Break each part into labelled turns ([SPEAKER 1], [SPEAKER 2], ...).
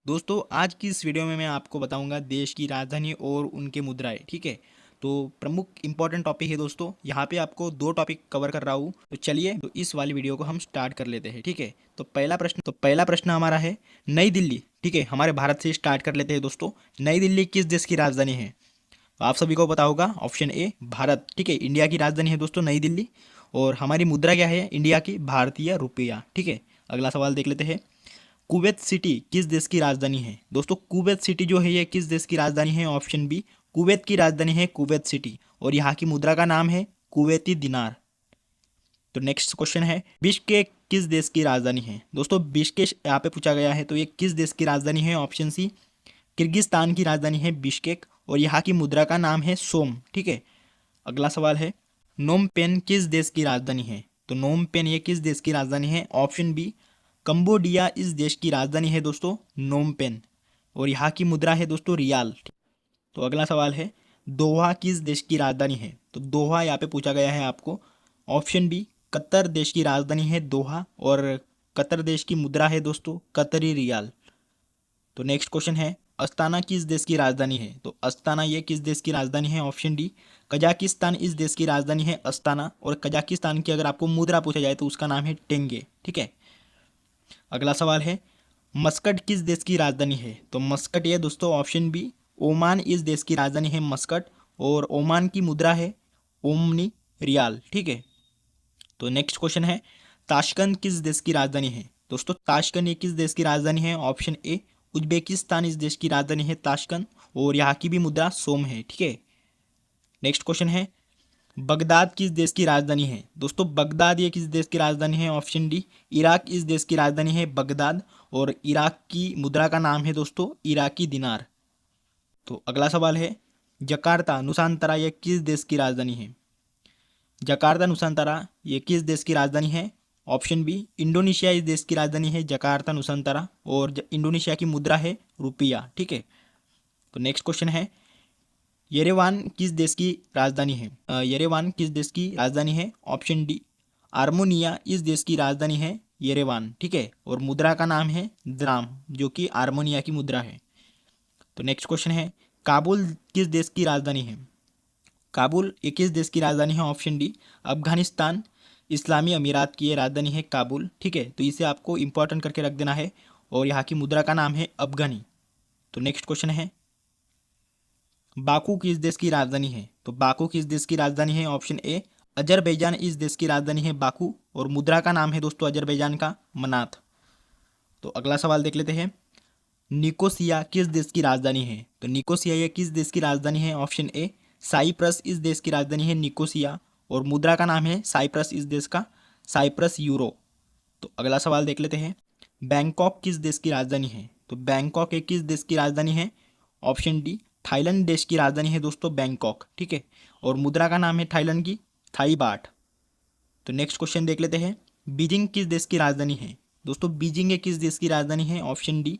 [SPEAKER 1] दोस्तों आज की इस वीडियो में मैं आपको बताऊंगा देश की राजधानी और उनके मुद्राएं। ठीक है, तो प्रमुख इंपॉर्टेंट टॉपिक है दोस्तों। यहाँ पे आपको दो टॉपिक कवर कर रहा हूँ, तो चलिए तो इस वाली वीडियो को हम स्टार्ट कर लेते हैं। ठीक है, तो पहला प्रश्न हमारा है नई दिल्ली। ठीक है, हमारे भारत से स्टार्ट कर लेते हैं दोस्तों। नई दिल्ली किस देश की राजधानी है? तो आप सभी को पता होगा, ऑप्शन ए भारत। ठीक है, इंडिया की राजधानी है दोस्तों नई दिल्ली। और हमारी मुद्रा क्या है इंडिया की? भारतीय रुपया। ठीक है, अगला सवाल देख लेते हैं। कुवैत सिटी किस देश की राजधानी है? दोस्तों कुवैत सिटी जो है ये किस देश की राजधानी है? ऑप्शन बी कुवैत की राजधानी है कुवैत सिटी, और यहाँ की मुद्रा का नाम है कुवैती दिनार। तो नेक्स्ट क्वेश्चन है बिश्केक किस देश की राजधानी है? दोस्तों बिश्केक यहाँ पे पूछा गया है, तो ये किस देश की राजधानी है? ऑप्शन सी किर्गिस्तान की राजधानी है बिश्केक, और यहाँ की मुद्रा का नाम है सोम। ठीक है, अगला सवाल है नोम पेन किस देश की राजधानी है? तो नोम पेन ये किस देश की राजधानी है? ऑप्शन बी कंबोडिया इस देश की राजधानी है दोस्तों नोम पेन, और यहाँ की मुद्रा है दोस्तों रियाल। तो अगला सवाल है दोहा किस देश की राजधानी है? तो दोहा यहाँ पे पूछा गया है आपको। ऑप्शन बी कतर देश की राजधानी है दोहा, और कतर देश की मुद्रा है दोस्तों कतरी रियाल। तो नेक्स्ट क्वेश्चन है अस्ताना किस देश की राजधानी है? तो अस्ताना ये किस देश की राजधानी है? ऑप्शन डी कजाकिस्तान इस देश की राजधानी है अस्ताना, और कजाकिस्तान की अगर आपको मुद्रा पूछा जाए तो उसका नाम है टेंगे। ठीक है, अगला सवाल है मस्कट किस देश की राजधानी है? तो मस्कट ये दोस्तों ऑप्शन बी ओमान इस देश की राजधानी है मस्कट, और ओमान की मुद्रा है ओमनी रियाल। ठीक है, तो नेक्स्ट क्वेश्चन है ताशकंद किस देश की राजधानी है? दोस्तों ताशकंद ये किस देश की राजधानी है? ऑप्शन ए उज्बेकिस्तान इस देश की राजधानी है ताशकंद, और यहाँ की भी मुद्रा सोम है। ठीक है, नेक्स्ट क्वेश्चन है बगदाद किस देश की राजधानी है? दोस्तों बगदाद ये किस देश की राजधानी है? ऑप्शन डी इराक इस देश की राजधानी है बगदाद, और इराक की मुद्रा का नाम है दोस्तों इराकी दिनार। तो अगला सवाल है जकार्ता नुसांतरा ये किस देश की राजधानी है? जकार्ता नुसांतरा ये किस देश की राजधानी है? ऑप्शन बी इंडोनेशिया इस देश की राजधानी है जकार्ता नुसांतरा, और इंडोनेशिया की मुद्रा है रुपया। ठीक है, तो नेक्स्ट क्वेश्चन है येरेवान किस देश की राजधानी है? येरेवान किस देश की राजधानी है? ऑप्शन डी आर्मेनिया इस देश की राजधानी है येरेवान। ठीक है, और मुद्रा का नाम है द्राम, जो कि आर्मेनिया की मुद्रा है। तो नेक्स्ट क्वेश्चन है काबुल किस देश की राजधानी है? काबुल ये किस देश की राजधानी है? ऑप्शन डी अफगानिस्तान इस्लामी अमीरात की ये राजधानी है काबुल। ठीक है, तो इसे आपको इंपॉर्टेंट करके रख देना है, और यहाँ की मुद्रा का नाम है अफगानी। तो नेक्स्ट क्वेश्चन है बाकू किस देश की राजधानी है? तो बाकू किस देश की राजधानी है? ऑप्शन ए अजरबैजान इस देश की राजधानी है बाकू, और मुद्रा का नाम है दोस्तों अजरबैजान का मनात। तो अगला सवाल देख लेते हैं निकोसिया किस देश की राजधानी है? तो निकोसिया ये किस देश की राजधानी है? ऑप्शन ए साइप्रस इस देश की राजधानी है निकोसिया, और मुद्रा का नाम है साइप्रस इस देश का साइप्रस यूरो। तो अगला सवाल देख लेते हैं बैंकॉक किस देश की राजधानी है? तो बैंकॉक एक किस देश की राजधानी है? ऑप्शन डी थाईलैंड देश की राजधानी है दोस्तों बैंकॉक। ठीक है, और मुद्रा का नाम है थाईलैंड की थाई बाट। तो नेक्स्ट क्वेश्चन देख लेते हैं बीजिंग किस देश की राजधानी है? दोस्तों बीजिंग एक किस देश की राजधानी है? ऑप्शन डी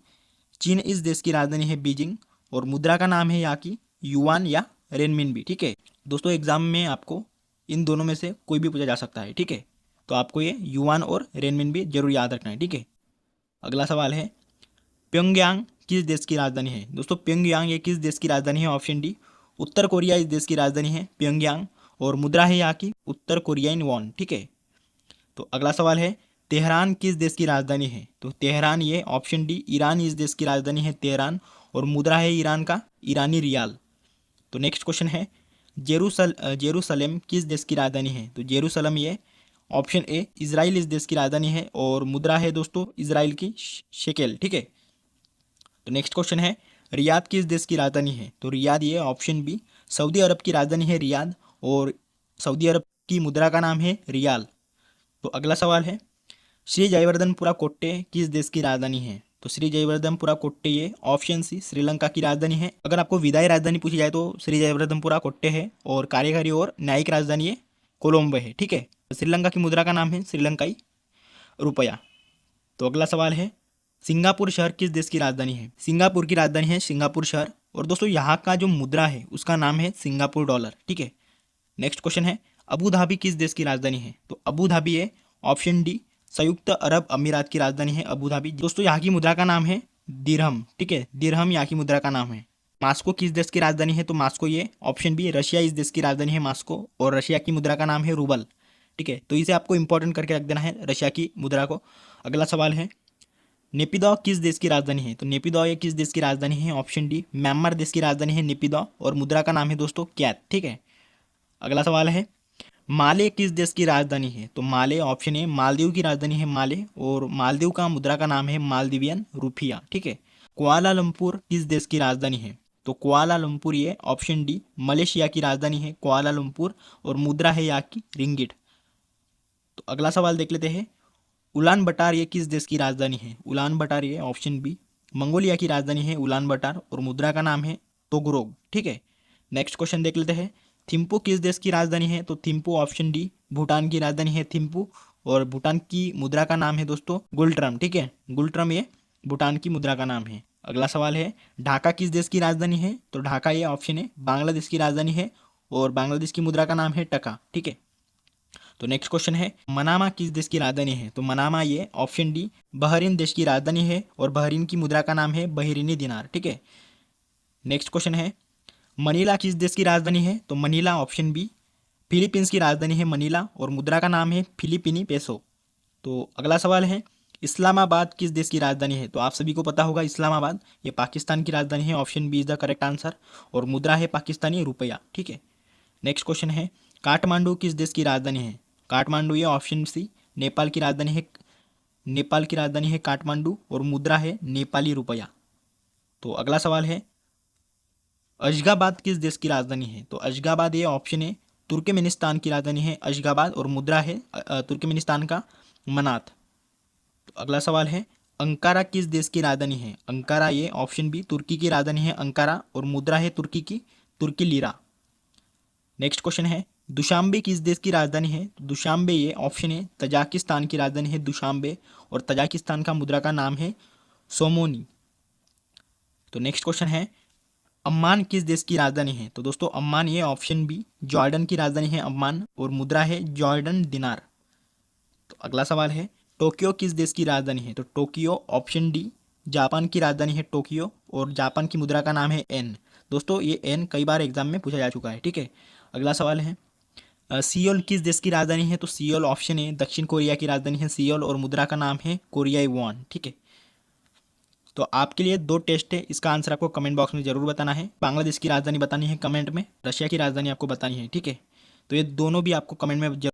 [SPEAKER 1] चीन इस देश की राजधानी है बीजिंग, और मुद्रा का नाम है यहाँ की युआन या रेनमिनबी। ठीक है, दोस्तों एग्जाम में आपको इन दोनों में से कोई भी पूछा जा सकता है। ठीक है, तो आपको ये युआन और रेनमिनबी जरूर याद रखना है। ठीक है, अगला सवाल है प्योंगयांग किस देश की राजधानी है? दोस्तों प्योंगयांग ये किस देश की राजधानी है? ऑप्शन डी उत्तर कोरिया इस देश की राजधानी है प्योंगयांग, और मुद्रा है यहाँ की उत्तर कोरियाई वॉन। ठीक है, तो अगला सवाल है तेहरान किस देश की राजधानी है? तो तेहरान ये ऑप्शन डी ईरान इस देश की राजधानी है तेहरान, और मुद्रा है ईरान का ईरानी रियाल। तो नेक्स्ट क्वेश्चन है जेरूसलम किस देश की राजधानी है? तो जेरूसलम ये ऑप्शन ए इजराइल इस देश की राजधानी है, और मुद्रा है दोस्तों इजराइल की शेकेल। ठीक है, तो नेक्स्ट क्वेश्चन है रियाद किस देश की राजधानी है? तो रियाद ये ऑप्शन बी सऊदी अरब की राजधानी है रियाद, और सऊदी अरब की मुद्रा का नाम है रियाल। तो अगला सवाल है श्री जयवर्धनपुरा कोट्टे किस देश की राजधानी है? तो श्री जयवर्धनपुरा कोट्टे ये ऑप्शन सी श्रीलंका की राजधानी है। अगर आपको विदाई राजधानी पूछी जाए तो श्री जयवर्धनपुरा कोट्टे है, और कार्यकारी और न्यायिक राजधानी ये कोलंबो है। ठीक है, श्रीलंका की मुद्रा का नाम है श्रीलंकाई रुपया। तो अगला सवाल है सिंगापुर शहर किस देश की राजधानी है? सिंगापुर की राजधानी है सिंगापुर शहर, और दोस्तों यहाँ का जो मुद्रा है उसका नाम है सिंगापुर डॉलर। ठीक है, नेक्स्ट क्वेश्चन है अबू धाबी किस देश की राजधानी है? तो अबू धाबी है ऑप्शन डी संयुक्त अरब अमीरात की राजधानी है अबू धाबी। दोस्तों यहाँ की मुद्रा का नाम है दिरहम, ठीक है, दिरहम यहाँ की मुद्रा का नाम है। मास्को किस देश की राजधानी है? तो मास्को ये ऑप्शन बी रशिया इस देश की राजधानी है मास्को, और रशिया की मुद्रा का नाम है रूबल, ठीक है। तो इसे आपको इंपॉर्टेंट करके रख देना है रशिया की मुद्रा को। अगला सवाल है नेपिदो किस देश की राजधानी है? तो नेपिदो ये किस देश की राजधानी है? ऑप्शन डी म्यांमार देश की राजधानी है नेपिदो, और मुद्रा का नाम है दोस्तों कैट, ठीक है। अगला सवाल है माले किस देश की राजधानी है? तो माले ऑप्शन ए मालदीव की राजधानी है माले, और मालदीव का मुद्रा का नाम है मालदीवियन रुपया, ठीक है। कुआलालंपुर किस देश की राजधानी है? तो कुआलालंपुर ये ऑप्शन डी मलेशिया की राजधानी है कुआलालंपुर, और मुद्रा है यहाँ की रिंगिट। तो अगला सवाल देख लेते हैं उलान बटार ये किस देश की राजधानी है? उलान बटार ये ऑप्शन बी मंगोलिया की राजधानी है उलान बटार, और मुद्रा का नाम है तोगरोग, ठीक है। नेक्स्ट क्वेश्चन देख लेते हैं थिम्पू किस देश की राजधानी है? तो थिम्पू ऑप्शन डी भूटान की राजधानी है थिम्पू, और भूटान की मुद्रा का नाम है दोस्तों गुलट्रम, ठीक है। गुलट्रम ये भूटान की मुद्रा का नाम है। अगला सवाल है ढाका किस देश की राजधानी है? तो ढाका ये ऑप्शन है बांग्लादेश की राजधानी है, और बांग्लादेश की मुद्रा का नाम है टका, ठीक है। तो नेक्स्ट क्वेश्चन है मनामा किस देश की राजधानी है? तो मनामा ये ऑप्शन डी बहरीन देश की राजधानी है, और बहरीन की मुद्रा का नाम है बहरीनी दिनार, ठीक है। नेक्स्ट क्वेश्चन है मनीला किस देश की राजधानी है? तो मनीला ऑप्शन बी फिलीपींस की राजधानी है मनीला, और मुद्रा का नाम है फिलीपीनी पेसो। तो अगला सवाल है इस्लामाबाद किस देश की राजधानी है? तो आप सभी को पता होगा इस्लामाबाद ये पाकिस्तान की राजधानी है, option B is the correct answer, और मुद्रा है पाकिस्तानी रुपया, ठीक है। नेक्स्ट क्वेश्चन है काठमांडू किस देश की राजधानी है? काठमांडू ये ऑप्शन सी नेपाल की राजधानी है, नेपाल की राजधानी है काठमांडू, और मुद्रा है नेपाली रुपया। तो अगला सवाल है अशगाबाद किस देश की राजधानी है? तो अशगाबाद ये ऑप्शन है तुर्कमेनिस्तान की राजधानी है अशगाबाद, और मुद्रा है तुर्कमेनिस्तान का मनात। तो अगला सवाल है अंकारा किस देश की राजधानी है? अंकारा ये ऑप्शन बी तुर्की की राजधानी है अंकारा, और मुद्रा है तुर्की की तुर्की लीरा। नेक्स्ट क्वेश्चन है दुशांबे किस देश की राजधानी है? तो दुशांबे ये ऑप्शन है तजाकिस्तान की राजधानी है दुशांबे, और तजाकिस्तान का मुद्रा का नाम है सोमोनी। तो नेक्स्ट क्वेश्चन है अम्मान किस देश की राजधानी है? तो दोस्तों अम्मान ये ऑप्शन बी जॉर्डन की राजधानी है अम्मान, और मुद्रा है जॉर्डन दिनार। तो अगला सवाल है टोक्यो किस देश की राजधानी है? तो टोक्यो ऑप्शन डी जापान की राजधानी है टोक्यो, और जापान की मुद्रा का नाम है एन। दोस्तों ये एन कई बार एग्जाम में पूछा जा चुका है, ठीक है। अगला सवाल है सियोल किस देश की राजधानी है? तो सियोल ऑप्शन है दक्षिण कोरिया की राजधानी है सियोल, और मुद्रा का नाम है कोरियाई वॉन, ठीक है। तो आपके लिए दो टेस्ट है, इसका आंसर आपको कमेंट बॉक्स में जरूर बताना है। बांग्लादेश की राजधानी बतानी है कमेंट में, रशिया की राजधानी आपको बतानी है, ठीक है। तो ये दोनों भी आपको कमेंट में